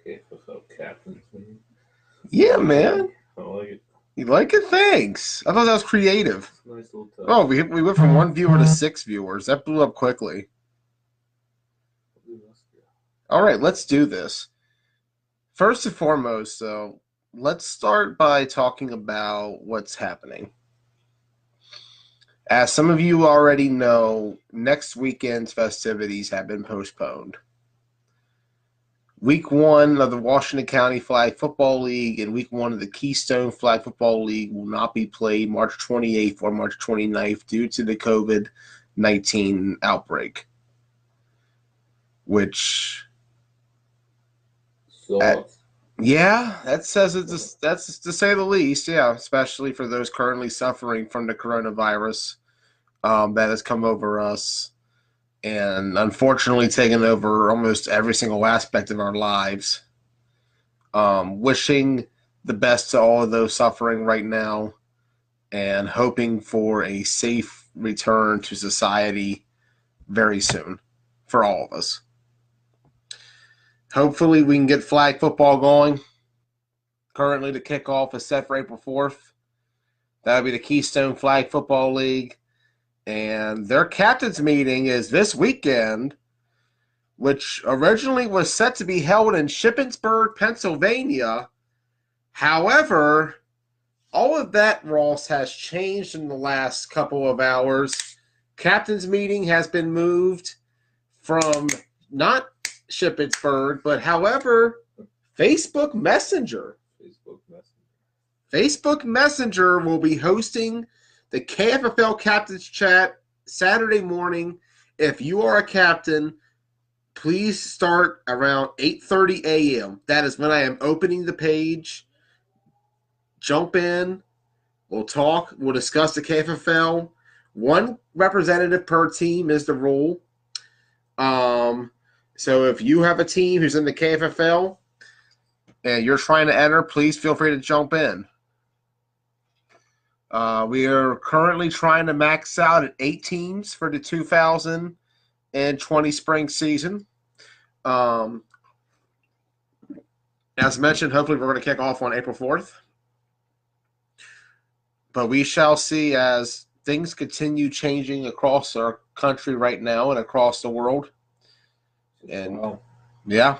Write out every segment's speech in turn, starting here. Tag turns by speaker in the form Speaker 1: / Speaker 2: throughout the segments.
Speaker 1: KFL captains, man.
Speaker 2: Yeah, man.
Speaker 1: I like it.
Speaker 2: You like it? Thanks. I thought that was creative.
Speaker 1: Nice little touch.
Speaker 2: Oh, we went from 1 viewer to 6 viewers. That blew up quickly. All right, let's do this. First and foremost, though, let's start by talking about what's happening. As some of you already know, next weekend's festivities have been postponed. Week 1 of the Washington County Flag Football League and Week 1 of the Keystone Flag Football League will not be played March 28th or March 29th due to the COVID-19 outbreak. Which, yeah, that says it. That's to say the least. Yeah, especially for those currently suffering from the coronavirus that has come over us and unfortunately taken over almost every single aspect of our lives. Wishing the best to all of those suffering right now and hoping for a safe return to society very soon for all of us. Hopefully we can get flag football going. Currently the kickoff is set for April 4th. That'll be the Keystone Flag Football League. And their captain's meeting is this weekend, which originally was set to be held in Shippensburg, Pennsylvania. However, all of that, Ross, has changed in the last couple of hours. Captain's meeting has been moved from not Shippensburg, but however, Facebook Messenger will be hosting the KFFL Captain's Chat Saturday morning. If you are a captain, please start around 8:30 a.m. That is when I am opening the page. Jump in. We'll talk. We'll discuss the KFFL. One representative per team is the rule. So if you have a team who's in the KFFL and you're trying to enter, please feel free to jump in. We are currently trying to max out at 8 teams for the 2020 spring season. As mentioned, hopefully we're going to kick off on April 4th. But we shall see as things continue changing across our country right now and across the world. And
Speaker 1: wow.
Speaker 2: Yeah,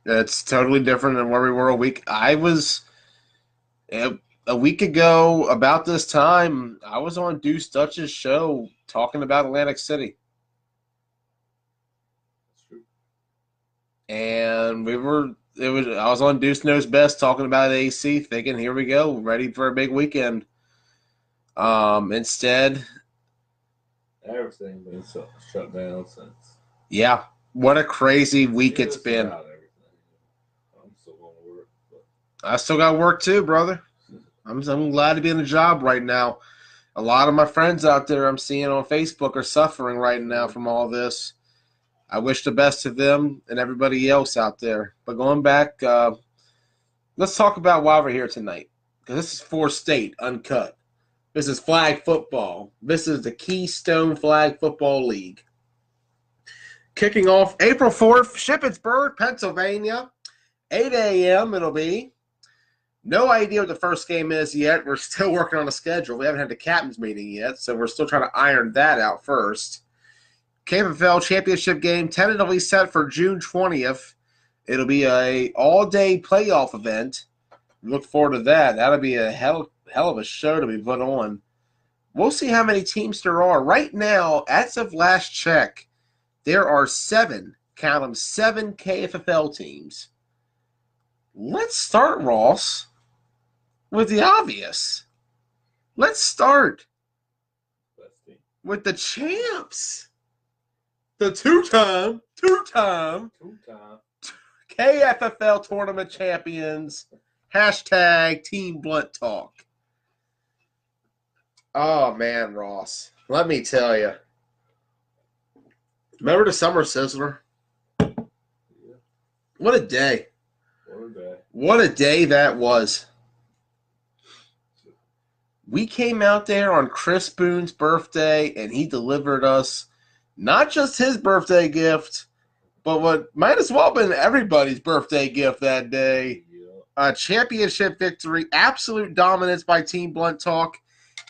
Speaker 2: it's totally different than where we were a week. A week ago, about this time, I was on Deuce Dutch's show talking about Atlantic City.
Speaker 1: That's true.
Speaker 2: And I was on Deuce Knows Best talking about AC, thinking, here we go, ready for a big weekend. Instead,
Speaker 1: everything's been shut down since.
Speaker 2: Yeah, what a crazy week it's been.
Speaker 1: I'm still going to work.
Speaker 2: I still got work too, brother. I'm glad to be in the job right now. A lot of my friends out there I'm seeing on Facebook are suffering right now from all this. I wish the best to them and everybody else out there. But going back, let's talk about why we're here tonight. Because this is 4 State, Uncut. This is flag football. This is the Keystone Flag Football League. Kicking off April 4th, Shippensburg, Pennsylvania. 8 a.m. it'll be. No idea what the first game is yet. We're still working on a schedule. We haven't had the captain's meeting yet, so we're still trying to iron that out first. KFL championship game tentatively set for June 20th. It'll be a all-day playoff event. Look forward to that. That'll be a hell of a show to be put on. We'll see how many teams there are. Right now, as of last check, there are 7, count them, 7 KFFL teams. Let's start, Ross, with the obvious. Let's start with the champs. The two-time KFFL tournament champions. # Team Blunt Talk. Oh, man, Ross. Let me tell you. Remember the Summer Sizzler?
Speaker 1: Yeah.
Speaker 2: What a day. What a day that was. We came out there on Chris Boone's birthday, and he delivered us not just his birthday gift, But what might as well have been everybody's birthday gift that day.
Speaker 1: Yeah.
Speaker 2: A championship victory, absolute dominance by Team Blunt Talk.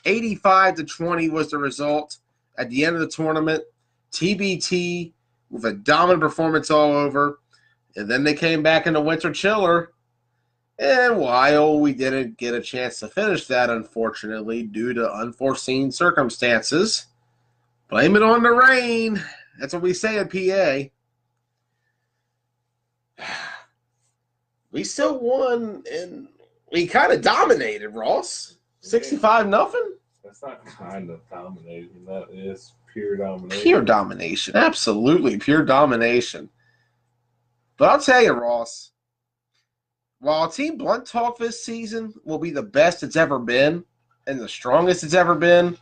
Speaker 2: 85-20 was the result at the end of the tournament. TBT with a dominant performance all over. And then they came back in the winter chiller. And while we didn't get a chance to finish that, unfortunately, due to unforeseen circumstances, blame it on the rain. That's what we say in PA. We still won, and we kind of dominated, Ross. 65-0.
Speaker 1: That's not kind of dominating. That is pure domination.
Speaker 2: Pure domination. Absolutely pure domination. But I'll tell you, Ross, while Team Blunt Talk this season will be the best it's ever been and the strongest it's ever been,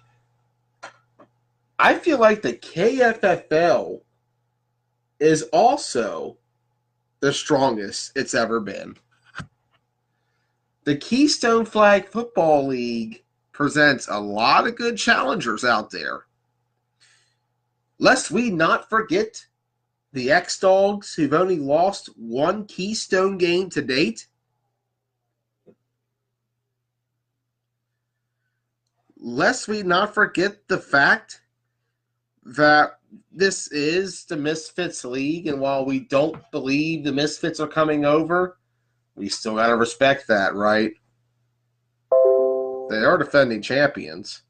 Speaker 2: I feel like the KFFL is also the strongest it's ever been. The Keystone Flag Football League presents a lot of good challengers out there. Lest we not forget the X-Dogs, who've only lost one Keystone game to date. Lest we not forget the fact that this is the Misfits League, and while we don't believe the Misfits are coming over, we still got to respect that, right? They are defending champions.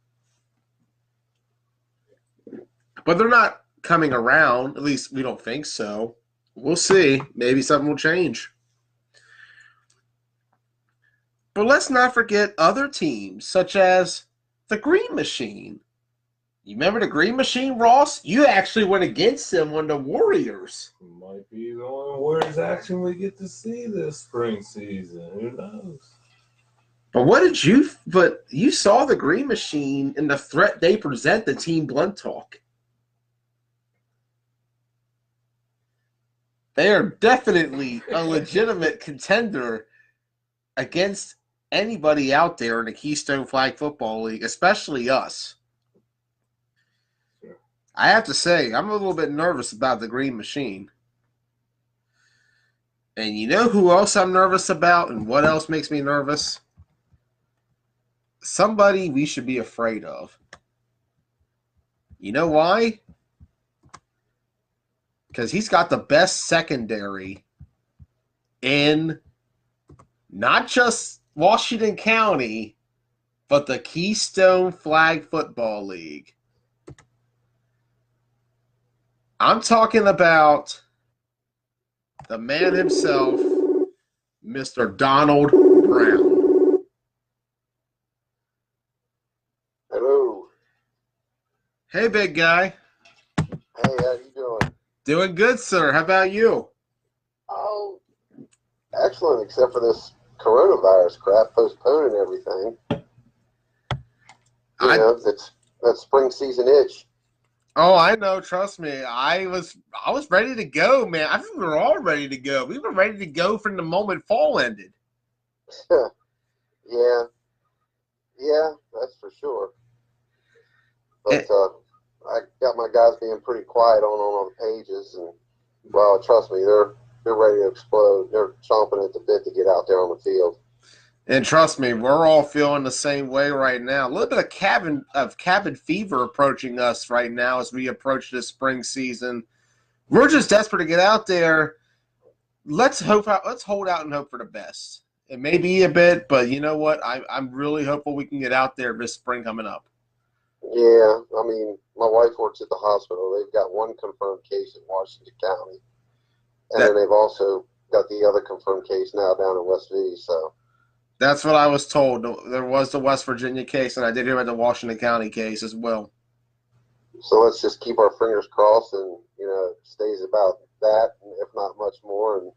Speaker 2: But they're not coming around. At least we don't think so. We'll see. Maybe something will change. But let's not forget other teams, such as the Green Machine. You remember the Green Machine, Ross? You actually went against them on the Warriors.
Speaker 1: Might be the only Warriors action we get to see this spring season. Who knows?
Speaker 2: But you saw the Green Machine and the threat they present to Team Blunt Talk. They are definitely a legitimate contender against anybody out there in the Keystone Flag Football League, especially us.
Speaker 1: Sure.
Speaker 2: I have to say, I'm a little bit nervous about the Green Machine. And you know who else I'm nervous about and what else makes me nervous? Somebody we should be afraid of. You know why? Because he's got the best secondary in not just Washington County, but the Keystone Flag Football League. I'm talking about the man himself, Mr. Donald Brown.
Speaker 3: Hello.
Speaker 2: Hey, big guy.
Speaker 3: Hey, how you doing?
Speaker 2: Doing good, sir. How about you?
Speaker 3: Oh, excellent, except for this coronavirus crap, postponing everything. You know, that's that spring season itch.
Speaker 2: Oh, I know. Trust me. I was ready to go, man. I think we were all ready to go. We were ready to go from the moment fall ended.
Speaker 3: Yeah, that's for sure. But I got my guys being pretty quiet on all the pages, and well, trust me, they're ready to explode. They're chomping at the bit to get out there on the field.
Speaker 2: And trust me, we're all feeling the same way right now. A little bit of cabin fever approaching us right now as we approach this spring season. We're just desperate to get out there. Let's hold out and hope for the best. It may be a bit, but you know what? I'm really hopeful we can get out there this spring coming up.
Speaker 3: Yeah, I mean, my wife works at the hospital. They've got one confirmed case in Washington County, and then they've also got the other confirmed case now down in West V. So.
Speaker 2: That's what I was told. There was the West Virginia case, and I did hear about the Washington County case as well.
Speaker 3: So let's just keep our fingers crossed, and it stays about that, if not much more, and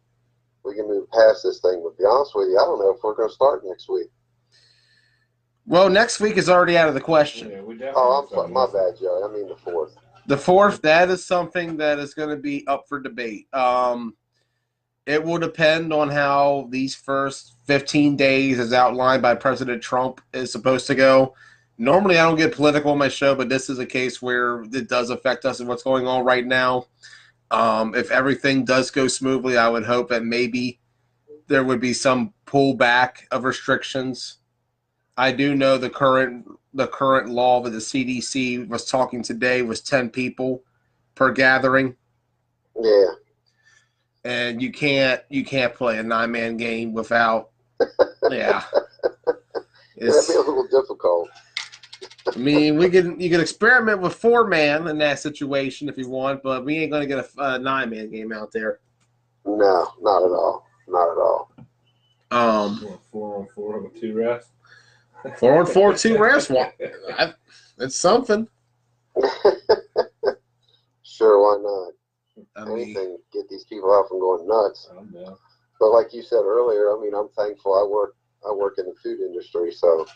Speaker 3: we can move past this thing. But to be honest with you, I don't know if we're going to start next week.
Speaker 2: Well, next week is already out of the question.
Speaker 1: Yeah,
Speaker 3: I'm sorry, my bad, Joey. I mean the 4th.
Speaker 2: The 4th, that is something that is going to be up for debate. It will depend on how these first 15 days, as outlined by President Trump, is supposed to go. Normally, I don't get political on my show, but this is a case where it does affect us and what's going on right now. If everything does go smoothly, I would hope that maybe there would be some pullback of restrictions. I do know the current law that the CDC was talking today was 10 people per gathering.
Speaker 3: Yeah.
Speaker 2: And you can't play a 9-man game without yeah.
Speaker 3: That'd be a little difficult.
Speaker 2: I mean, you can experiment with 4-man in that situation if you want, but we ain't gonna get a 9-man game out there.
Speaker 3: No, not at all. Not at all.
Speaker 1: 4-on-4 with 2 refs.
Speaker 2: 4-on-4, 2 refs. It's something.
Speaker 3: Sure, why not? Anything to get these people out from going nuts. But like you said earlier, I mean, I'm thankful. I work in the food industry, so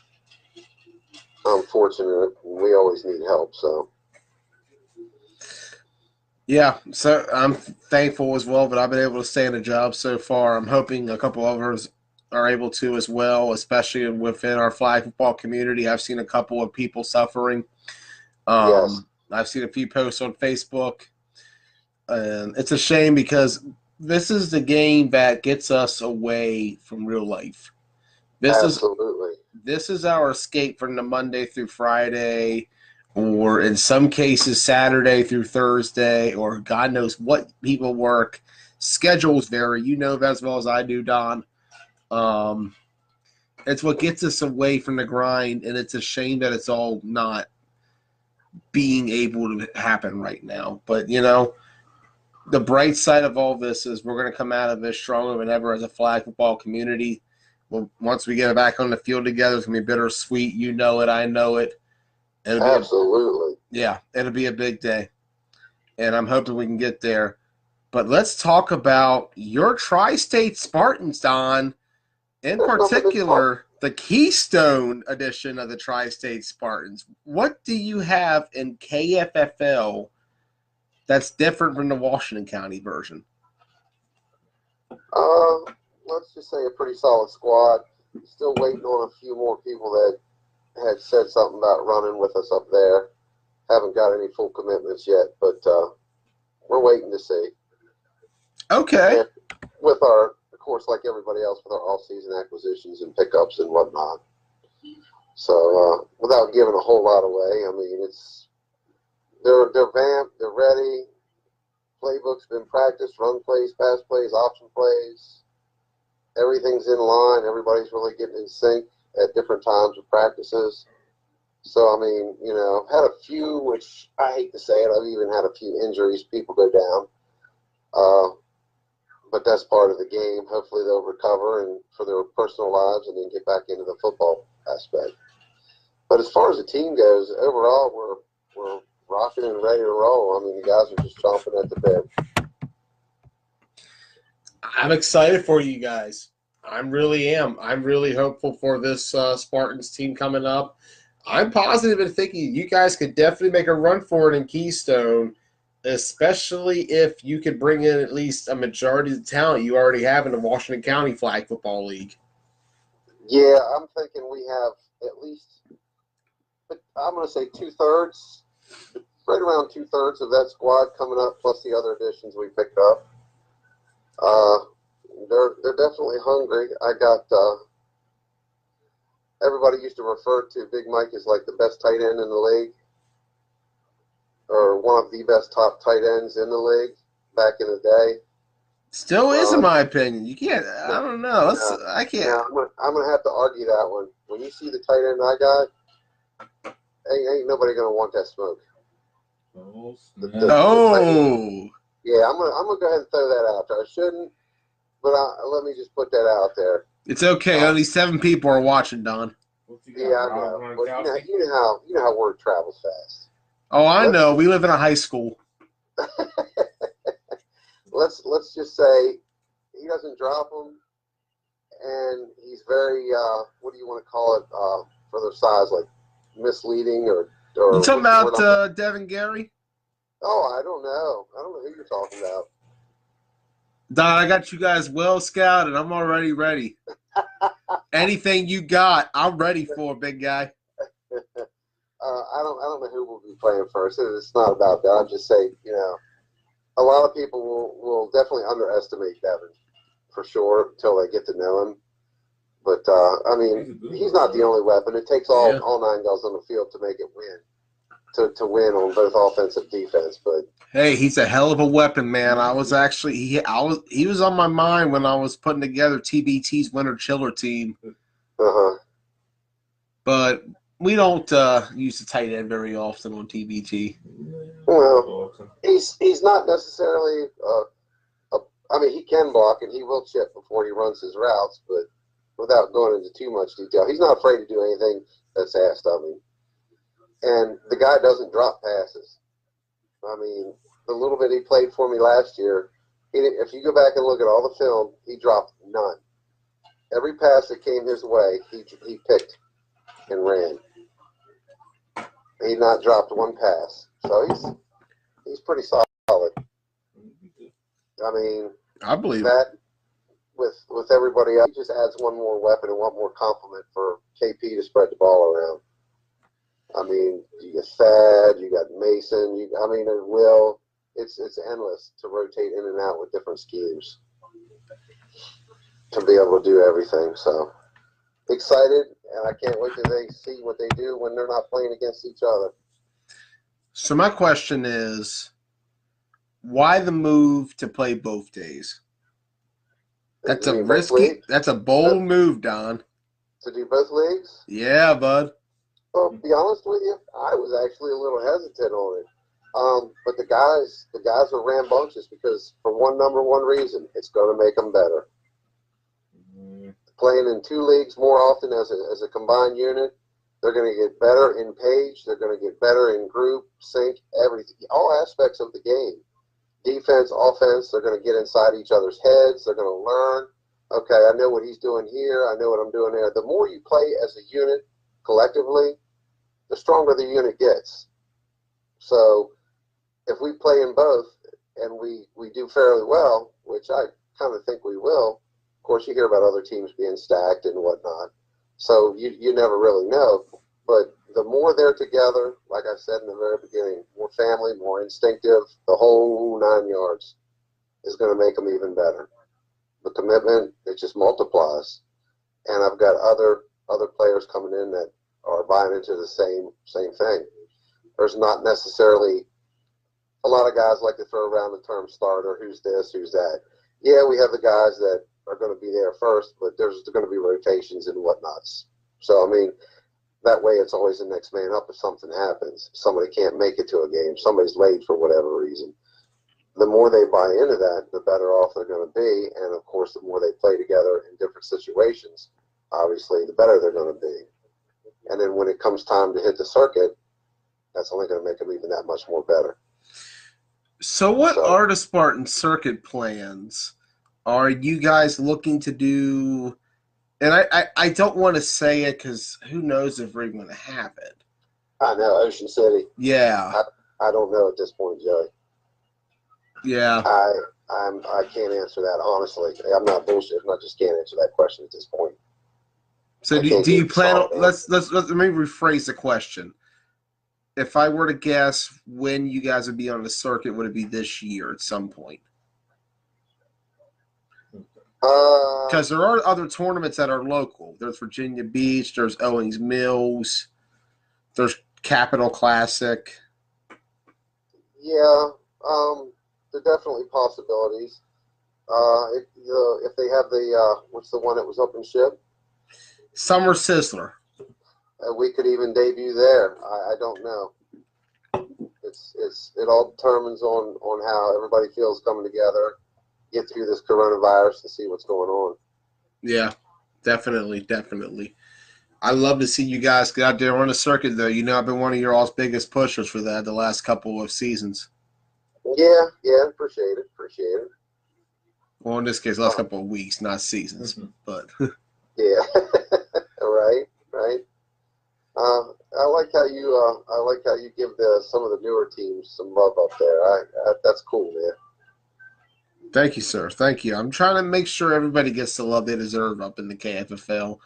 Speaker 3: I'm fortunate. We always need help, so.
Speaker 2: Yeah, so I'm thankful as well, but I've been able to stay in a job so far. I'm hoping a couple others are able to as well, especially within our flag football community. I've seen a couple of people suffering.
Speaker 3: Yes.
Speaker 2: I've seen a few posts on Facebook, and it's a shame because this is the game that gets us away from real life.
Speaker 3: Absolutely.
Speaker 2: This is our escape from the Monday through Friday, or in some cases Saturday through Thursday, or God knows what people work. Schedules vary. You know as well as I do, Don. It's what gets us away from the grind, and it's a shame that it's all not being able to happen right now. But, you know, the bright side of all this is we're going to come out of this stronger than ever as a flag football community. Well, once we get back on the field together, it's going to be bittersweet. You know it. I know it.
Speaker 3: Absolutely.
Speaker 2: It'll be a big day. And I'm hoping we can get there. But let's talk about your Tri-State Spartans, Don. In particular, the Keystone edition of the Tri-State Spartans. What do you have in KFFL that's different from the Washington County version?
Speaker 3: Let's just say a pretty solid squad. Still waiting on a few more people that had said something about running with us up there. Haven't got any full commitments yet, but we're waiting to see.
Speaker 2: Okay.
Speaker 3: And with our, of course, like everybody else, with our off-season acquisitions and pickups and whatnot. So without giving a whole lot away, I mean, they're vamped, they're ready. Playbook's been practiced, run plays, pass plays, option plays. Everything's in line. Everybody's really getting in sync at different times of practices. So, I mean, you know, I've had a few, which I hate to say it, I've even had a few injuries, people go down. But that's part of the game. Hopefully they'll recover and for their personal lives and then get back into the football aspect. But as far as the team goes, overall, we're rocking and ready to roll. I mean, the guys are just chomping at the bit.
Speaker 2: I'm excited for you guys. I really am. I'm really hopeful for this Spartans team coming up. I'm positive in thinking you guys could definitely make a run for it in Keystone, especially if you could bring in at least a majority of the talent you already have in the Washington County Flag Football League.
Speaker 3: Yeah, I'm thinking we have at least, I'm going to say 2/3, right around 2/3 of that squad coming up, plus the other additions we picked up. They're definitely hungry. I got everybody used to refer to Big Mike as like the best tight end in the league, or one of the best top tight ends in the league back in the day.
Speaker 2: Still is, in my opinion. You can't. I don't know. I can't.
Speaker 3: Yeah, I'm gonna have to argue that one. When you see the tight end I got, ain't nobody gonna want that smoke. Yeah, I'm gonna go ahead and throw that out there. I shouldn't, but let me just put that out there.
Speaker 2: It's okay. Only 7 people are watching, Don.
Speaker 3: Yeah, I know. But you know how word travels fast.
Speaker 2: Oh, I know. We live in a high school.
Speaker 3: Let's just say he doesn't drop them, and he's very what do you want to call it for their size, like misleading or.
Speaker 2: You talking about Devin Gary?
Speaker 3: Oh, I don't know. I don't know who you're talking about.
Speaker 2: Don, I got you guys well scouted. I'm already ready. Anything you got, I'm ready for, big guy.
Speaker 3: I don't know who will be playing first. It's not about that. I'm just saying, you know, a lot of people will definitely underestimate Devin for sure until they get to know him. But I mean, he's not the only weapon. It takes all 9 guys on the field to make it win. To win on both offense and defense, but
Speaker 2: hey, he's a hell of a weapon, man. I was actually he was on my mind when I was putting together TBT's winter chiller team. But we don't use the tight end very often on TBT.
Speaker 3: Well, he's not necessarily. I mean, he can block and he will chip before he runs his routes, but without going into too much detail, he's not afraid to do anything that's asked of him. And the guy doesn't drop passes. I mean, the little bit he played for me last year, if you go back and look at all the film, he dropped none. Every pass that came his way, he picked and ran. He not dropped one pass. So he's pretty solid. I mean,
Speaker 2: I believe
Speaker 3: that with everybody else, he just adds one more weapon and one more compliment for KP to spread the ball around. I mean, you got Thad, you got Mason, Will. It's endless to rotate in and out with different schemes to be able to do everything. So excited, and I can't wait till they see what they do when they're not playing against each other.
Speaker 2: So my question is, why the move to play both days? That's a risky. That's a bold move, Don.
Speaker 3: To do both leagues?
Speaker 2: Yeah, bud.
Speaker 3: Well, to be honest with you, I was actually a little hesitant on it. But the guys are rambunctious because for number one reason, it's going to make them better. Playing in 2 leagues more often as a combined unit, they're going to get better in page. They're going to get better in group, sync, everything, all aspects of the game. Defense, offense, they're going to get inside each other's heads. They're going to learn, okay, I know what he's doing here. I know what I'm doing there. The more you play as a unit collectively, the stronger the unit gets. So if we play in both and we do fairly well, which I kind of think we will, of course you hear about other teams being stacked and whatnot. So you never really know. But the more they're together, like I said in the very beginning, more family, more instinctive, the whole 9 yards is going to make them even better. The commitment, it just multiplies. And I've got other players coming in that are buying into the same thing. There's not necessarily a lot of guys like to throw around the term starter, who's this, who's that. Yeah, we have the guys that are going to be there first, but there's going to be rotations and whatnots. So, I mean, that way it's always the next man up if something happens. Somebody can't make it to a game. Somebody's late for whatever reason. The more they buy into that, the better off they're going to be. And, of course, the more they play together in different situations, obviously, the better they're going to be. And then when it comes time to hit the circuit, that's only going to make them even that much more better.
Speaker 2: So what are the Spartan circuit plans? Are you guys looking to do – and I don't want to say it because who knows if we're going to have it.
Speaker 3: I know, Ocean City.
Speaker 2: Yeah.
Speaker 3: I don't know at this point, Joey.
Speaker 2: Yeah.
Speaker 3: I can't answer that, honestly. I'm not bullshitting. I just can't answer that question at this point.
Speaker 2: So do you plan on – let me rephrase the question. If I were to guess when you guys would be on the circuit, would it be this year at some point? Because there are other tournaments that are local. There's Virginia Beach. There's Owings Mills. There's Capital Classic.
Speaker 3: Yeah, there are definitely possibilities. If they have the what's the one that was up in Ship?
Speaker 2: Summer Sizzler.
Speaker 3: We could even debut there. I don't know. It all determines on how everybody feels coming together, get through this coronavirus and see what's going on.
Speaker 2: Yeah, definitely. I love to see you guys get out there on the circuit, though. You know, I've been one of your all's biggest pushers for that the last couple of seasons.
Speaker 3: Yeah, appreciate it.
Speaker 2: Well, in this case, last couple of weeks, not seasons, but
Speaker 3: yeah, right. I like how you give some of the newer teams some love up there. That's cool, man.
Speaker 2: Thank you, sir. Thank you. I'm trying to make sure everybody gets the love they deserve up in the KFFL.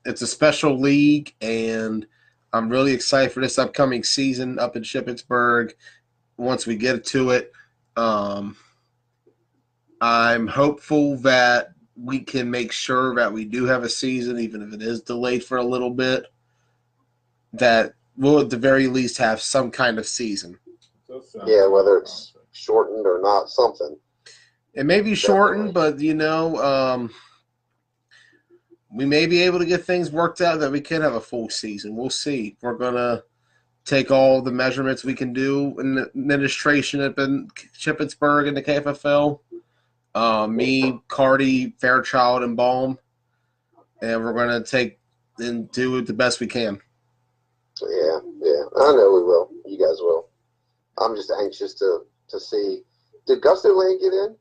Speaker 2: It's a special league, and I'm really excited for this upcoming season up in Shippensburg. Once we get to it, I'm hopeful that we can make sure that we do have a season, even if it is delayed for a little bit, that we'll at the very least have some kind of season.
Speaker 3: Yeah, whether it's shortened or not, something.
Speaker 2: It may be shortened, but, we may be able to get things worked out that we can have a full season. We'll see. We're going to take all the measurements we can do in the administration at Shippensburg and the KFFL. Me, Cardi, Fairchild, and Baum. And we're going to take and do it the best we can.
Speaker 3: Yeah. I know we will. You guys will. I'm just anxious to see. Did Gusto Land get in?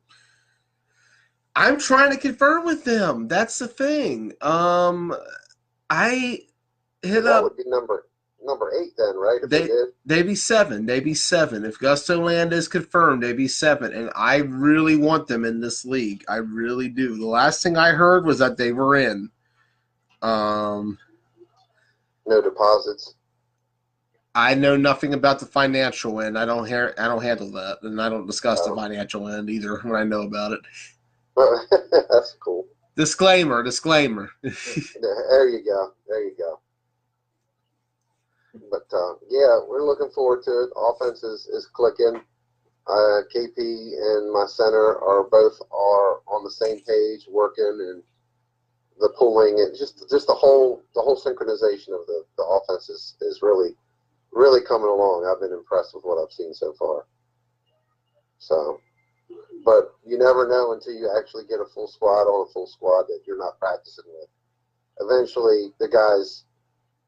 Speaker 2: I'm trying to confirm with them. That's the thing. I hit
Speaker 3: that
Speaker 2: up.
Speaker 3: Would be number 8 then, right? If they did.
Speaker 2: They'd be 7. They'd be 7. If Gusto Land is confirmed, they'd be 7. And I really want them in this league. I really do. The last thing I heard was that they were in.
Speaker 3: No deposits.
Speaker 2: I know nothing about the financial end. I don't handle that, and I don't discuss the financial end either when I know about it.
Speaker 3: That's cool.
Speaker 2: Disclaimer.
Speaker 3: There you go. But yeah, we're looking forward to it. Offense is clicking. KP and my center are on the same page, working, and the pulling and just the whole synchronization of the offense is really coming along. I've been impressed with what I've seen so far. So, but you never know until you actually get a full squad that you're not practicing with. Eventually, the guys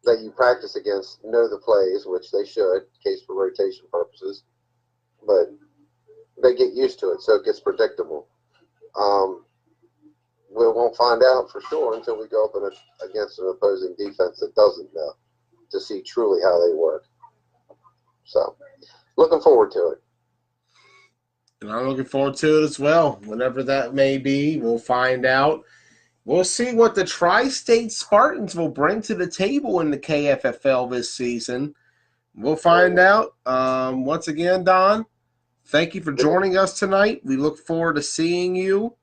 Speaker 3: that you practice against know the plays, which they should, case for rotation purposes, but they get used to it, so it gets predictable. We won't find out for sure until we go up against an opposing defense that doesn't know, to see truly how they work. So, looking forward to it.
Speaker 2: And I'm looking forward to it as well. Whenever that may be, we'll find out. We'll see what the Tri-State Spartans will bring to the table in the KFFL this season. We'll find out. Once again, Don, thank you for joining us tonight. We look forward to seeing you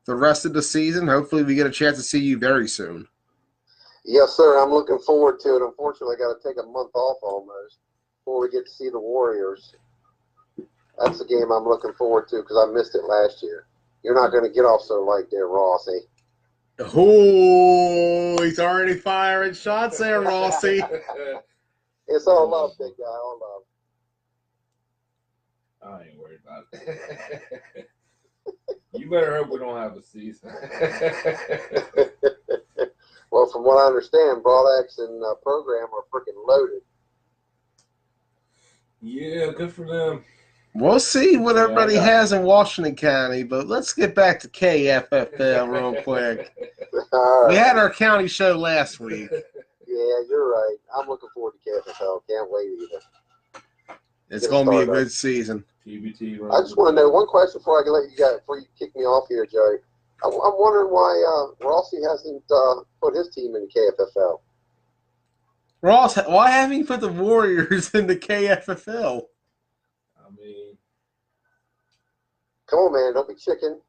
Speaker 2: the rest of the season. Hopefully we get a chance to see you very soon.
Speaker 3: Yes, sir. I'm looking forward to it. Unfortunately, I got to take a month off almost before we get to see the Warriors. That's the game I'm looking forward to because I missed it last year. You're not going to get off so light there, Rossi.
Speaker 2: Oh, he's already firing shots there, Rossi.
Speaker 3: It's all love, big guy. All
Speaker 1: love. I ain't worried about it. You better hope we don't have a season.
Speaker 3: Well, from what I understand, Broadax and program are freaking loaded.
Speaker 1: Yeah, good for them.
Speaker 2: We'll see what everybody has in Washington County, but let's get back to KFFL real quick.
Speaker 3: Right.
Speaker 2: We had our county show last week.
Speaker 3: Yeah, you're right. I'm looking forward to KFFL. Can't wait either.
Speaker 2: It's going to be a good season.
Speaker 1: TBT.
Speaker 3: I just want to know one question before you kick me off here, Joey. I'm wondering why Rossi hasn't put his team in the KFFL.
Speaker 2: Ross, why haven't you put the Warriors in the KFFL?
Speaker 1: I mean,
Speaker 3: come on, man, don't be chicken.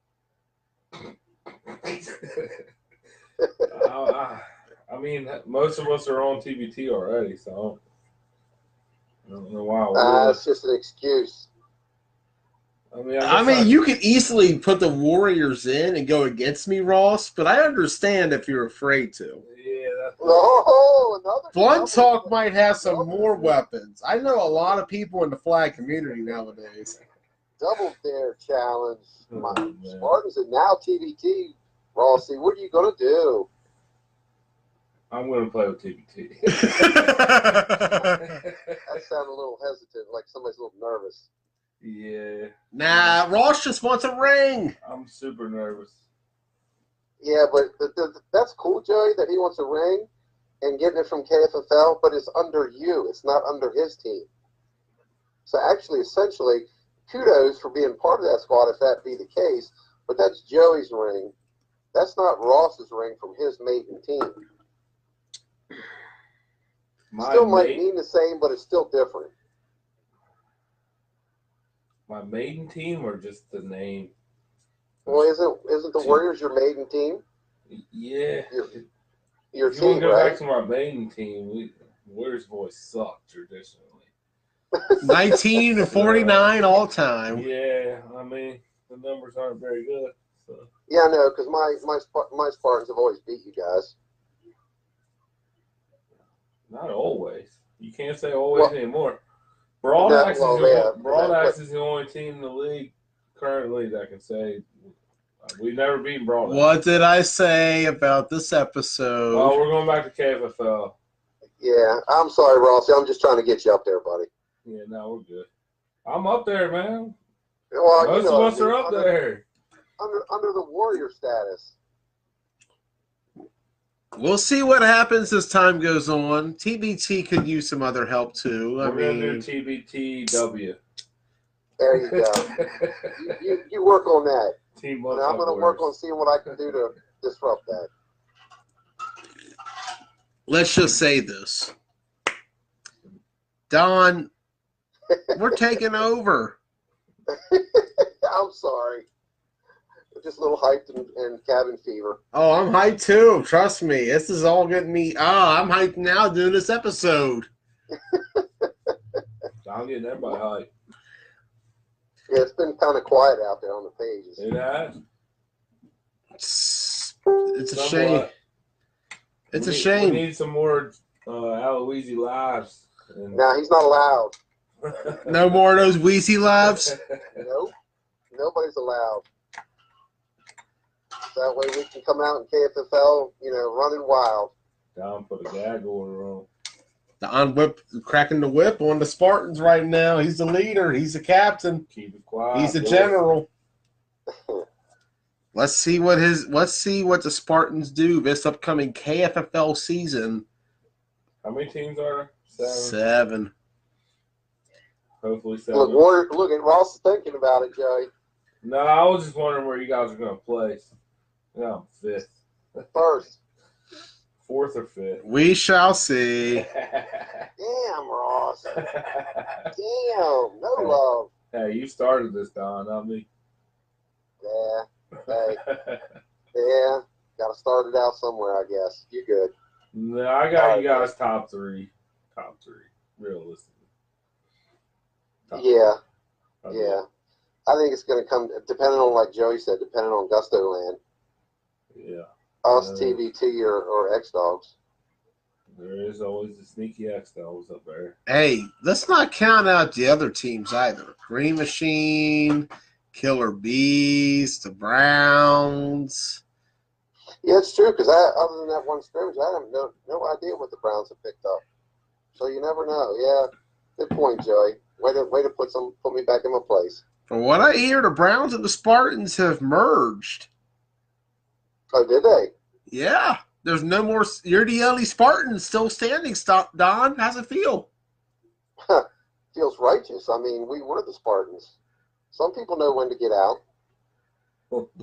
Speaker 1: I mean, most of us are on TBT already, so I don't know why.
Speaker 3: It's just an excuse.
Speaker 2: I mean, you could easily put the Warriors in and go against me, Ross, but I understand if you're afraid to.
Speaker 1: Yeah, that's
Speaker 2: Blunt Talk might have some more weapons. I know a lot of people in the flag community nowadays.
Speaker 3: Double Dare Challenge. Spartans and now TBT. Rossi, what are you going to do?
Speaker 1: I'm going to play with TBT.
Speaker 3: That sounded a little hesitant, like somebody's a little nervous.
Speaker 1: Yeah.
Speaker 2: Nah, Ross just wants a ring.
Speaker 1: I'm super nervous.
Speaker 3: Yeah, but that's cool, Joey, that he wants a ring and getting it from KFFL, but it's under you. It's not under his team. So actually, essentially, kudos for being part of that squad if that be the case, but that's Joey's ring. That's not Ross's ring from his maiden team. Still might mean the same, but it's still different.
Speaker 1: My maiden team or just the name?
Speaker 3: Well, isn't the Warriors your maiden team?
Speaker 1: Yeah.
Speaker 3: Your
Speaker 1: If you want
Speaker 3: team,
Speaker 1: to go
Speaker 3: right?
Speaker 1: back to my maiden team, Warriors boys suck traditionally.
Speaker 2: 19-49 all time.
Speaker 1: Yeah, I mean the numbers aren't very good. So.
Speaker 3: Yeah, I know, because my Spartans have always beat you guys.
Speaker 1: Not always. You can't say always anymore. Broadax is the only team in the league currently that can say we've never beaten Broadax.
Speaker 2: What did I say about this episode?
Speaker 1: Oh, we're going back to KFFL.
Speaker 3: Yeah, I'm sorry, Rossi. I'm just trying to get you up there, buddy.
Speaker 1: Yeah, no, we're good. I'm up there, man.
Speaker 3: Well,
Speaker 1: Most of us are up there.
Speaker 3: Under the Warrior status.
Speaker 2: We'll see what happens as time goes on. TBT could use some other help too.
Speaker 1: We're going to do TBTW.
Speaker 3: There you go. you work on that.
Speaker 1: Team
Speaker 3: I'm going to work on seeing what I can do to disrupt that.
Speaker 2: Let's just say this. Don, we're taking over.
Speaker 3: I'm sorry. Just a little hyped and cabin fever.
Speaker 2: Oh, I'm hyped too. Trust me. This is all getting me. I'm hyped now doing this episode.
Speaker 1: I'm getting everybody hyped.
Speaker 3: Yeah, it's been kind of quiet out there on the pages.
Speaker 1: It has.
Speaker 2: It's a shame. It's a shame.
Speaker 1: We need some more Aloisi lives.
Speaker 3: Nah, he's not allowed.
Speaker 2: No more of those Wheezy lives?
Speaker 3: Nope. Nobody's allowed. That way we can come out in KFFL, running wild.
Speaker 1: Don put a gag order on.
Speaker 2: Don cracking the whip on the Spartans right now. He's the leader. He's the captain.
Speaker 1: Keep it quiet.
Speaker 2: He's the general. Let's see what the Spartans do this upcoming KFFL season.
Speaker 1: How many teams are there?
Speaker 2: 7.
Speaker 1: Hopefully 7.
Speaker 3: Look at Ross thinking about it, Joey.
Speaker 1: No, I was just wondering where you guys are going to place. No, 5th.
Speaker 3: First.
Speaker 1: 4th or 5th.
Speaker 2: We shall see.
Speaker 3: Damn, Ross. Damn. No love.
Speaker 1: Hey, you started this, Don, not me.
Speaker 3: Yeah. Hey. Yeah. Got to start it out somewhere, I guess. You're good.
Speaker 1: No, I got you guys top 3. Top 3, realistically.
Speaker 3: Yeah. Yeah. I think it's going to come, depending on, like Joey said, depending on Gusto Land.
Speaker 1: Yeah.
Speaker 3: Us, TBT, or X-Dogs.
Speaker 1: There is always the sneaky X-Dogs up there.
Speaker 2: Hey, let's not count out the other teams either. Green Machine, Killer Bees, the Browns.
Speaker 3: Yeah, it's true, because other than that one scrimmage, I have no idea what the Browns have picked up. So you never know. Yeah, good point, Joey. Way to put me back in my place.
Speaker 2: From what I hear, the Browns and the Spartans have merged.
Speaker 3: Oh, did they?
Speaker 2: Yeah. There's no more. You're the only Spartan still standing. Stop, Don. How's it feel?
Speaker 3: Feels righteous. I mean, we were the Spartans. Some people know when to get out.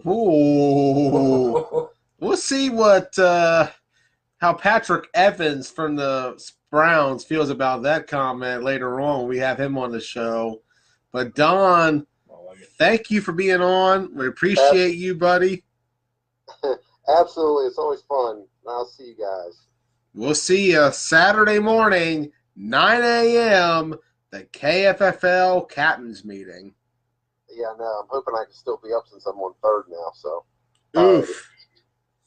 Speaker 2: Ooh. We'll see what how Patrick Evans from the Browns feels about that comment later on. We have him on the show. But Don, thank you for being on. We appreciate you, buddy.
Speaker 3: Absolutely. It's always fun. I'll see you guys.
Speaker 2: We'll see you Saturday morning, 9 a.m., the KFFL Captain's Meeting.
Speaker 3: Yeah, no, I'm hoping I can still be up since I'm on 3rd now. So.
Speaker 2: Oof.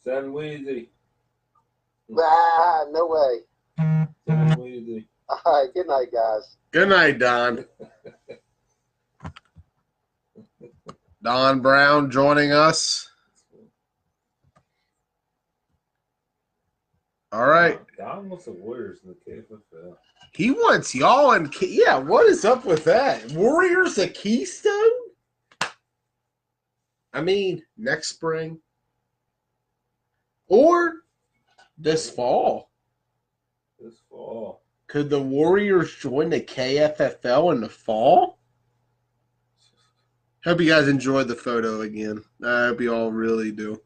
Speaker 1: Send Weezy.
Speaker 3: No way.
Speaker 1: Send Weezy.
Speaker 3: All right. Good night, guys.
Speaker 2: Good night, Don. Don Brown joining us. All right.
Speaker 1: Don wants the Warriors in the KFFL.
Speaker 2: He wants y'all in. Yeah, what is up with that? Warriors a Keystone? I mean, next spring. Or this fall.
Speaker 1: This fall.
Speaker 2: Could the Warriors join the KFFL in the fall? Hope you guys enjoyed the photo again. I hope you all really do.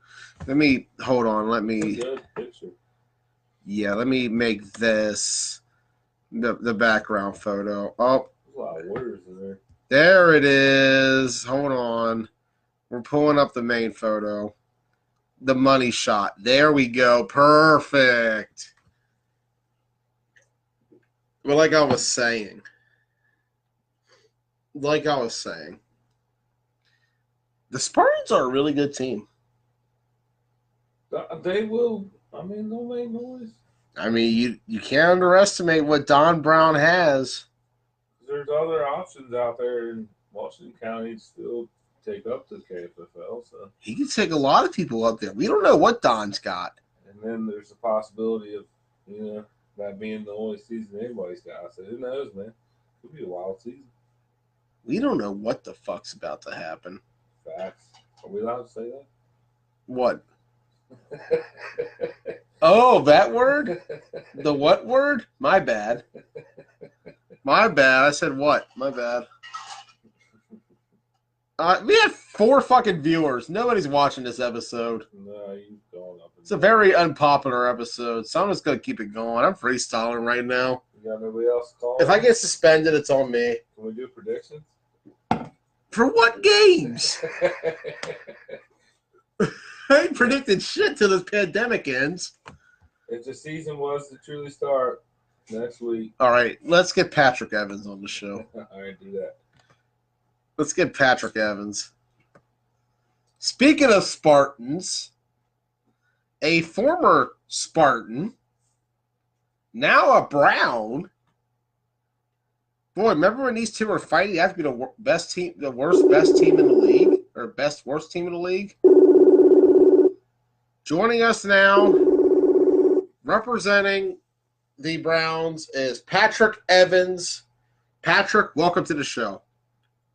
Speaker 2: Hold on.
Speaker 1: Good picture.
Speaker 2: Yeah, let me make this the background photo. Oh,
Speaker 1: There's a lot of Warriors in there.
Speaker 2: There it is. Hold on. We're pulling up the main photo. The money shot. There we go. Perfect. Well, like I was saying, the Spartans are a really good team.
Speaker 1: They will. I mean, they'll make noise.
Speaker 2: I mean, you can't underestimate what Don Brown has.
Speaker 1: There's other options out there in Washington County to still take up the KFFL. So
Speaker 2: he can take a lot of people up there. We don't know what Don's got.
Speaker 1: And then there's the possibility of, that being the only season anybody's got. So who knows, man? Could be a wild season.
Speaker 2: We don't know what the fuck's about to happen.
Speaker 1: Facts. Are we allowed to say that?
Speaker 2: What? Oh, that word? The what word? My bad. I said what? My bad. We have 4 fucking viewers. Nobody's watching this episode.
Speaker 1: No, you've gone up.
Speaker 2: It's a very unpopular episode, so I'm just going to keep it going. I'm freestyling right now.
Speaker 1: You got nobody else to call?
Speaker 2: If I get suspended, it's on me.
Speaker 1: Can we do predictions?
Speaker 2: For what games? I ain't predicted shit till this pandemic ends.
Speaker 1: If the season was to truly start next week.
Speaker 2: All right, let's get Patrick Evans on the show.
Speaker 1: All right, do that.
Speaker 2: Let's get Patrick Evans. Speaking of Spartans, a former Spartan, now a Brown. Boy, remember when these two were fighting? They have to be the best team, the best team in the league, or worst team in the league. Joining us now, representing the Browns, is Patrick Evans. Patrick, welcome to the show.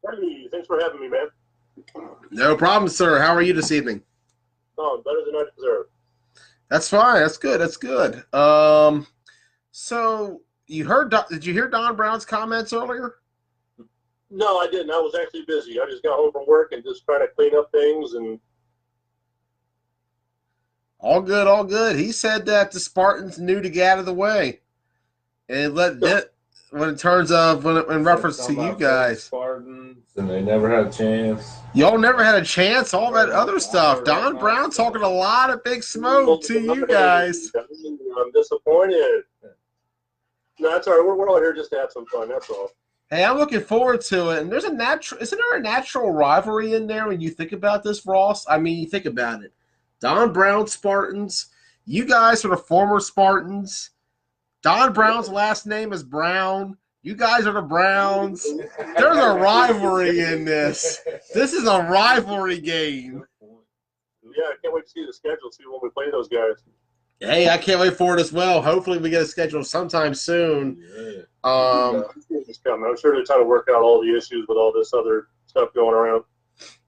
Speaker 4: Hey, thanks for having me, man.
Speaker 2: No problem, sir. How are you this evening?
Speaker 4: Oh, better than I deserve.
Speaker 2: That's fine. That's good. That's good. So you heard? Did you hear Don Brown's comments earlier?
Speaker 4: No, I didn't. I was actually busy. I just got home from work and just trying to clean up things and.
Speaker 2: All good, all good. He said that the Spartans knew to get out of the way, and let that in reference to you guys.
Speaker 1: Spartans, and they never had a chance.
Speaker 2: Y'all never had a chance. All that other stuff. Don Brown talking a lot of big smoke to you guys.
Speaker 4: I'm disappointed. No, that's all right. We're all here just to have some fun. That's all.
Speaker 2: Hey, I'm looking forward to it. And isn't there a natural rivalry in there when you think about this, Ross? I mean, you think about it. Don Brown Spartans. You guys are the former Spartans. Don Brown's last name is Brown. You guys are the Browns. There's a rivalry in this. This is a rivalry game.
Speaker 4: Yeah, I can't wait to see the schedule, see when we play those guys.
Speaker 2: Hey, I can't wait for it as well. Hopefully we get a schedule sometime soon.
Speaker 4: Yeah. I'm sure they're trying to work out all the issues with all this other stuff going around.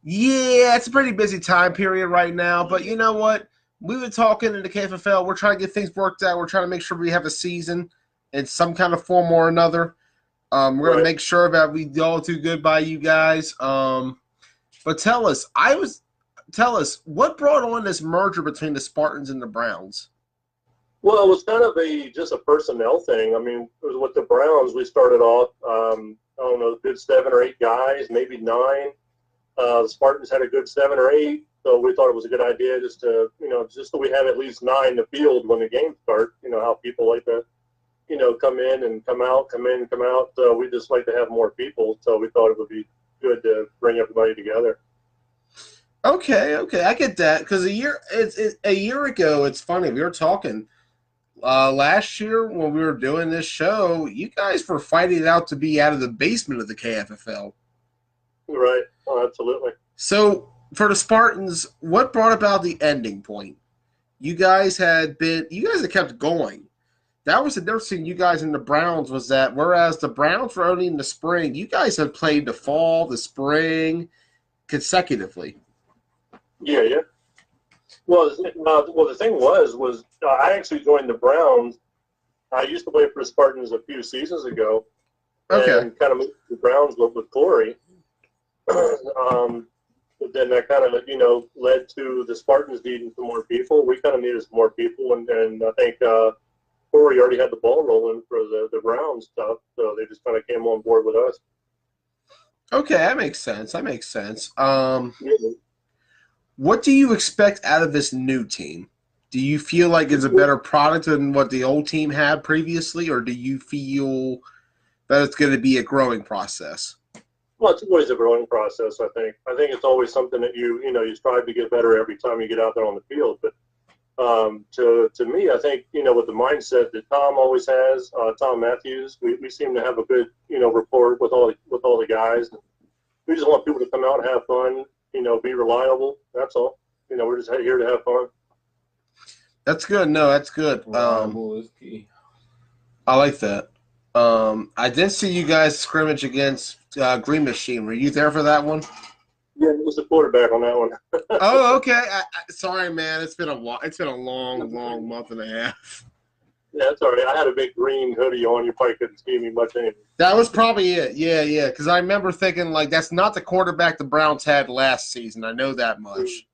Speaker 2: Yeah, it's a pretty busy time period right now, but you know what? We were talking in the KFFL. We're trying to get things worked out. We're trying to make sure we have a season in some kind of form or another. We're going to make sure that we all do good by you guys. But tell us, what brought on this merger between the Spartans and the Browns?
Speaker 4: Well, it was kind of just a personnel thing. I mean, it was with the Browns. We started off, I don't know, good 7 or 8 guys, maybe 9. The Spartans had a good 7 or 8, so we thought it was a good idea just so we have at least 9 in the field when the games start. You know how people like to, come in and come out, come in and come out. So we just like to have more people. So we thought it would be good to bring everybody together.
Speaker 2: Okay, I get that because a year ago, it's funny we were talking last year when we were doing this show. You guys were fighting it out to be out of the basement of the KFFL.
Speaker 4: Right. Oh, absolutely.
Speaker 2: So for the Spartans, what brought about the ending point? You guys had kept going. That was the difference between you guys and the Browns was that whereas the Browns were only in the spring, you guys had played the fall, the spring consecutively.
Speaker 4: Yeah. Well, the thing was I actually joined the Browns. I used to play for the Spartans a few seasons ago.
Speaker 2: Okay.
Speaker 4: And kind of moved to the Browns with Corey. But then that kind of, led to the Spartans needing some more people. We kind of needed some more people, and I think Corey already had the ball rolling for the Browns stuff, so they just kind of came on board with us.
Speaker 2: Okay, that makes sense. That makes sense.
Speaker 4: Yeah.
Speaker 2: What do you expect out of this new team? Do you feel like it's a better product than what the old team had previously, or do you feel that it's going to be a growing process?
Speaker 4: Well, it's always a growing process. I think it's always something that you strive to get better every time you get out there on the field. But to me, I think with the mindset that Tom always has, Tom Matthews, we seem to have a good rapport with all the guys. We just want people to come out and have fun. Be reliable. That's all. We're just here to have fun.
Speaker 2: That's good. No, that's good.
Speaker 1: Reliable is key.
Speaker 2: I like that. I did see you guys scrimmage against Green Machine. Were you there for that one?
Speaker 4: Yeah, it was the quarterback on that one.
Speaker 2: Oh, okay. Sorry, man. It's been a long month and a half.
Speaker 4: Yeah, that's all right. I had a big green hoodie on. You probably couldn't see me much anyway.
Speaker 2: That was probably it. Yeah. Because I remember thinking, like, that's not the quarterback the Browns had last season. I know that much.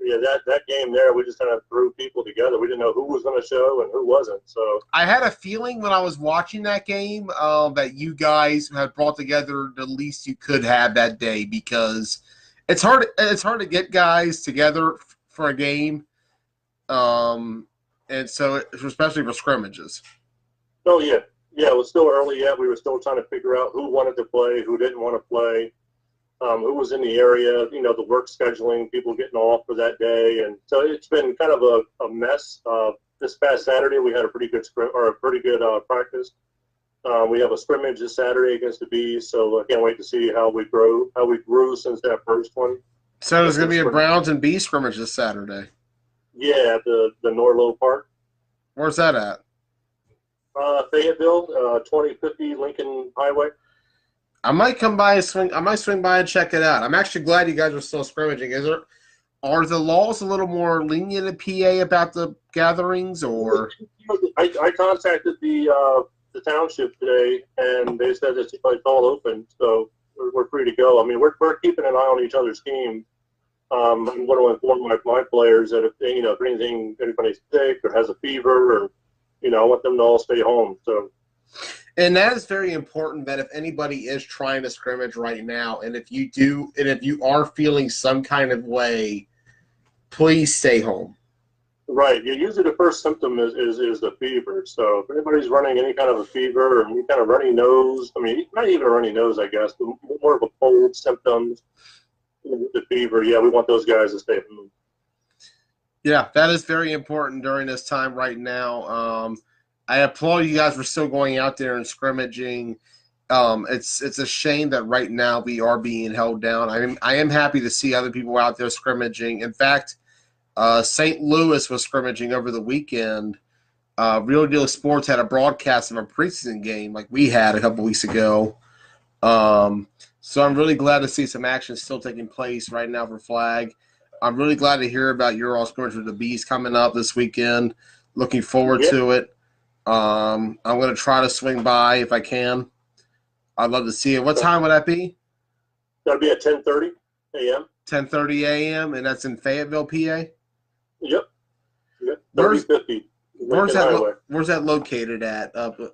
Speaker 4: Yeah, that game there, we just kind of threw people together. We didn't know who was going to show and who wasn't. So
Speaker 2: I had a feeling when I was watching that game that you guys had brought together the least you could have that day, because it's hard to get guys together for a game, and so especially for scrimmages.
Speaker 4: Oh yeah, it was still early yet. We were still trying to figure out who wanted to play, who didn't want to play. Who was in the area, the work scheduling, people getting off for that day. And so it's been kind of a mess. This past Saturday, we had a pretty good practice. We have a scrimmage this Saturday against the Bees, so I can't wait to see how we grew since that first one.
Speaker 2: So there's going to be a Browns and Bees scrimmage this Saturday.
Speaker 4: Yeah, at the Norlow Park.
Speaker 2: Where's that at?
Speaker 4: Fayetteville, 2050 Lincoln Highway.
Speaker 2: I might come by I might swing by and check it out. I'm actually glad you guys are still scrimmaging. Are the laws a little more lenient in PA about the gatherings, or?
Speaker 4: I contacted the township today, and they said it's all open, so we're free to go. I mean, we're keeping an eye on each other's team. I'm going to inform my players that if anybody's sick or has a fever, or I want them to all stay home. So.
Speaker 2: And that is very important, that if anybody is trying to scrimmage right now, and if you are feeling some kind of way, please stay home.
Speaker 4: Right. Yeah, usually the first symptom is the fever. So if anybody's running any kind of a fever or any kind of runny nose, I mean, not even a runny nose, I guess, but more of a cold symptoms, the fever, yeah, we want those guys to stay home.
Speaker 2: Yeah, that is very important during this time right now. I applaud you guys for still going out there and scrimmaging. It's a shame that right now we are being held down. I am happy to see other people out there scrimmaging. In fact, St. Louis was scrimmaging over the weekend. Real Deal Sports had a broadcast of a preseason game like we had a couple weeks ago. So I'm really glad to see some action still taking place right now for flag. I'm really glad to hear about your all scrimmage with the Bees coming up this weekend. Looking forward to it. I'm going to try to swing by if I can. I'd love to see it. What time would that be?
Speaker 4: That'll be at 10:30 a.m.
Speaker 2: 10:30 a.m. and that's in Fayetteville, PA?
Speaker 4: Yep. 3050.
Speaker 2: Where's that located at?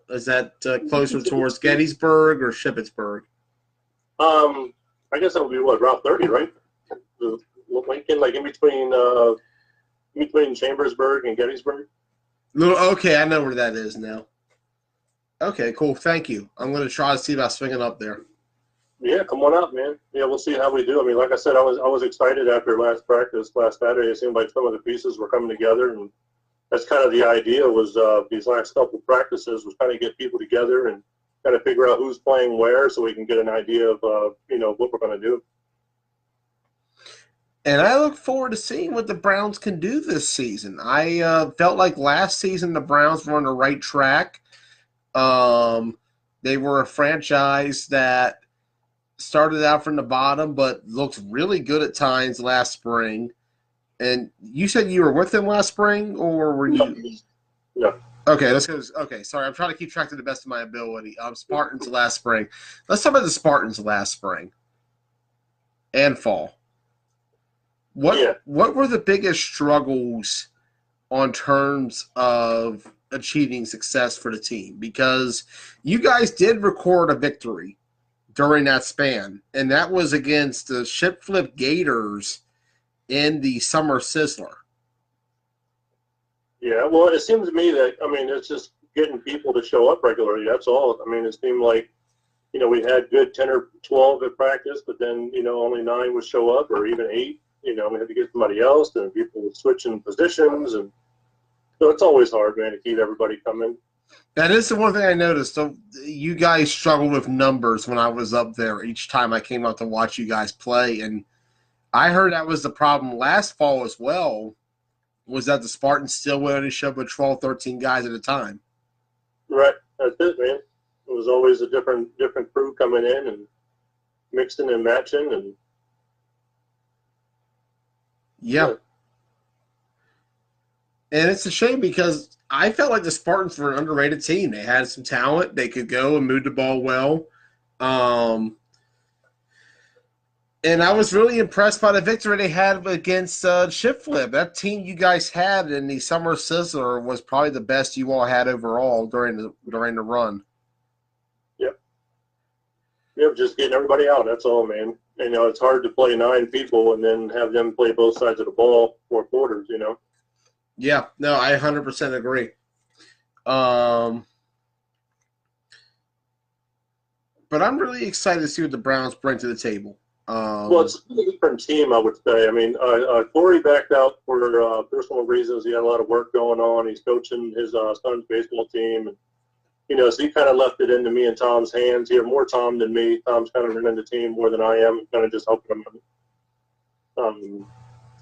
Speaker 2: Is that closer towards Gettysburg or Shippensburg?
Speaker 4: I guess that would be Route 30, right? Lincoln, like in between Chambersburg and Gettysburg.
Speaker 2: Okay, I know where that is now. Okay, cool. Thank you. I'm going to try to see about swinging up there.
Speaker 4: Yeah, come on out, man. Yeah, we'll see how we do. I mean, like I said, I was excited after last practice last Saturday. It seemed like some of the pieces were coming together, and that's kind of the idea. Was these last couple of practices was kind of get people together and kind of figure out who's playing where, so we can get an idea of what we're going to do.
Speaker 2: And I look forward to seeing what the Browns can do this season. I felt like last season the Browns were on the right track. They were a franchise that started out from the bottom but looked really good at times last spring. And you said you were with them last spring, or were you?
Speaker 4: No.
Speaker 2: Okay, let's go. Okay, sorry. I'm trying to keep track to the best of my ability. Spartans last spring. Let's talk about the Spartans last spring and fall. What were the biggest struggles on terms of achieving success for the team? Because you guys did record a victory, during that span, and that was against the Ship Flip Gators in the Summer Sizzler.
Speaker 4: Yeah, well, it seems to me that, I mean, it's just getting people to show up regularly. That's all. I mean, it seemed like, we had good 10 or 12 at practice, but then, only 9 would show up, or even 8. We had to get somebody else, and people would switch in positions. And so it's always hard, man, to keep everybody coming.
Speaker 2: That is the one thing I noticed. So you guys struggled with numbers when I was up there each time I came out to watch you guys play. And I heard that was the problem last fall as well, was that the Spartans still would only show up with 12, 13 guys at a time.
Speaker 4: Right. That's it, man. It was always a different crew coming in and mixing and matching. And
Speaker 2: yeah. And it's a shame because I felt like the Spartans were an underrated team. They had some talent. They could go and move the ball well. And I was really impressed by the victory they had against Ship Flip. That team you guys had in the Summer Sizzler was probably the best you all had overall during the run.
Speaker 4: Yep. Yep, just getting everybody out. That's all, man. It's hard to play 9 people and then have them play both sides of the ball 4 quarters,
Speaker 2: Yeah, no, I 100% agree. But I'm really excited to see what the Browns bring to the table.
Speaker 4: Well, it's a different team, I would say. I mean, Corey backed out for personal reasons. He had a lot of work going on. He's coaching his son's baseball team. And, so he kind of left it into me and Tom's hands here, more Tom than me. Tom's kind of running the team more than I am, kind of just helping him.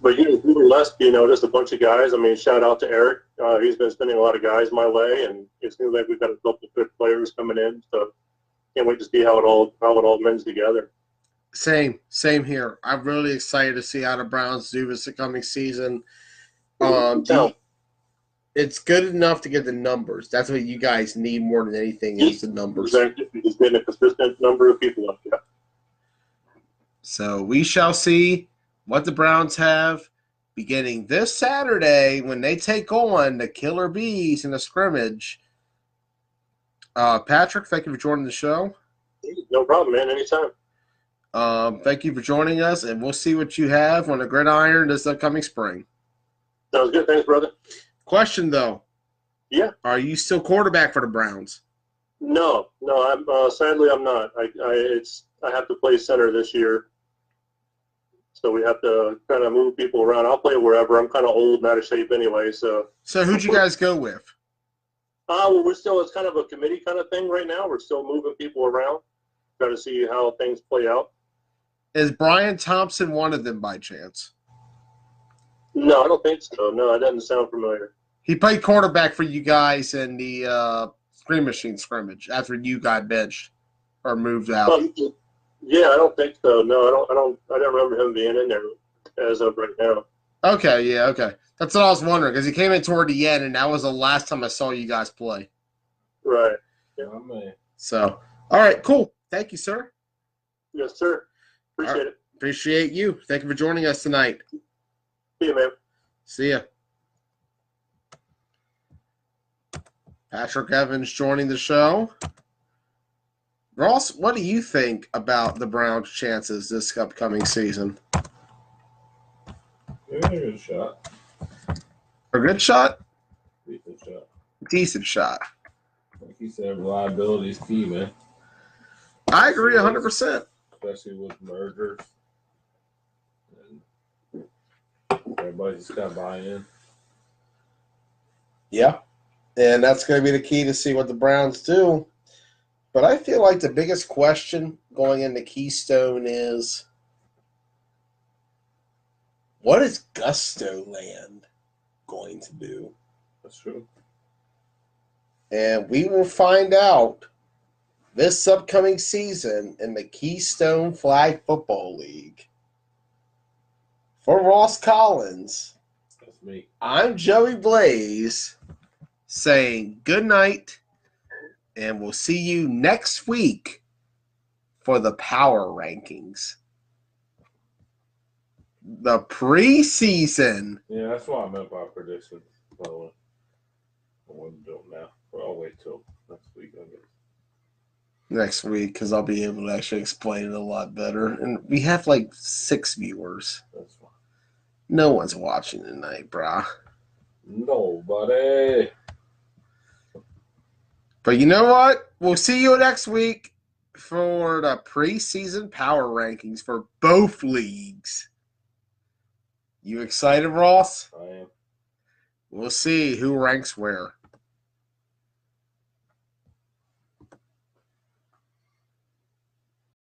Speaker 4: But we were left, just a bunch of guys. I mean, shout out to Eric. He's been spending a lot of guys my way, and it seems like we've got a couple of good players coming in. So can't wait to see how it all mends together.
Speaker 2: Same here. I'm really excited to see how the Browns do this coming season. It's good enough to get the numbers. That's what you guys need more than anything is the numbers.
Speaker 4: He's getting a consistent number of people up there.
Speaker 2: So we shall see what the Browns have beginning this Saturday when they take on the Killer Bees in a scrimmage. Patrick, thank you for joining the show.
Speaker 4: No problem, man. Anytime.
Speaker 2: Thank you for joining us, and we'll see what you have on the gridiron this upcoming spring.
Speaker 4: Sounds good. Thanks, brother.
Speaker 2: Question, though.
Speaker 4: Yeah.
Speaker 2: Are you still quarterback for the Browns?
Speaker 4: No. I'm sadly I'm not. I have to play center this year, so we have to kind of move people around. I'll play wherever. I'm kind of old and out of shape anyway. So
Speaker 2: who'd you guys go with?
Speaker 4: Well, it's kind of a committee kind of thing right now. We're still moving people around, trying to see how things play out.
Speaker 2: Is Brian Thompson one of them by chance?
Speaker 4: No, I don't think so. No, it doesn't sound familiar.
Speaker 2: He played quarterback for you guys in the Screen Machine scrimmage after you got benched or moved out.
Speaker 4: Yeah, I don't think so. No, I don't remember him being in there as of right now.
Speaker 2: Okay, yeah, okay. That's what I was wondering because he came in toward the end, and that was the last time I saw you guys play.
Speaker 4: Right.
Speaker 1: Yeah, man.
Speaker 2: So, all right, cool. Thank you, sir.
Speaker 4: Yes, sir. Appreciate it.
Speaker 2: Appreciate you. Thank you for joining us tonight.
Speaker 4: See you, man.
Speaker 2: See ya. Patrick Evans joining the show. Ross, what do you think about the Browns' chances this upcoming season?
Speaker 1: Yeah, a good shot.
Speaker 2: A good shot?
Speaker 1: Decent shot.
Speaker 2: Decent shot.
Speaker 1: Like you said, reliability is key, man.
Speaker 2: I agree 100%.
Speaker 1: Especially with mergers. And everybody just got to buy in.
Speaker 2: Yeah. And that's going to be the key to see what the Browns do. But I feel like the biggest question going into Keystone is, what is Gusto Land going to do?
Speaker 1: That's true.
Speaker 2: And we will find out this upcoming season in the Keystone Flag Football League. For Ross Collins,
Speaker 1: that's me.
Speaker 2: I'm Joey Blaze saying good night, and we'll see you next week for the power rankings. The preseason.
Speaker 1: Yeah, that's what I meant by predictions. I wouldn't do them now. Well, I'll wait till next week, I guess.
Speaker 2: next week because I'll be able to actually explain it a lot better. And we have like 6 viewers.
Speaker 1: That's fine.
Speaker 2: No one's watching tonight, brah.
Speaker 1: Nobody.
Speaker 2: But you know what? We'll see you next week for the preseason power rankings for both leagues. You excited, Ross?
Speaker 1: I am.
Speaker 2: We'll see who ranks where.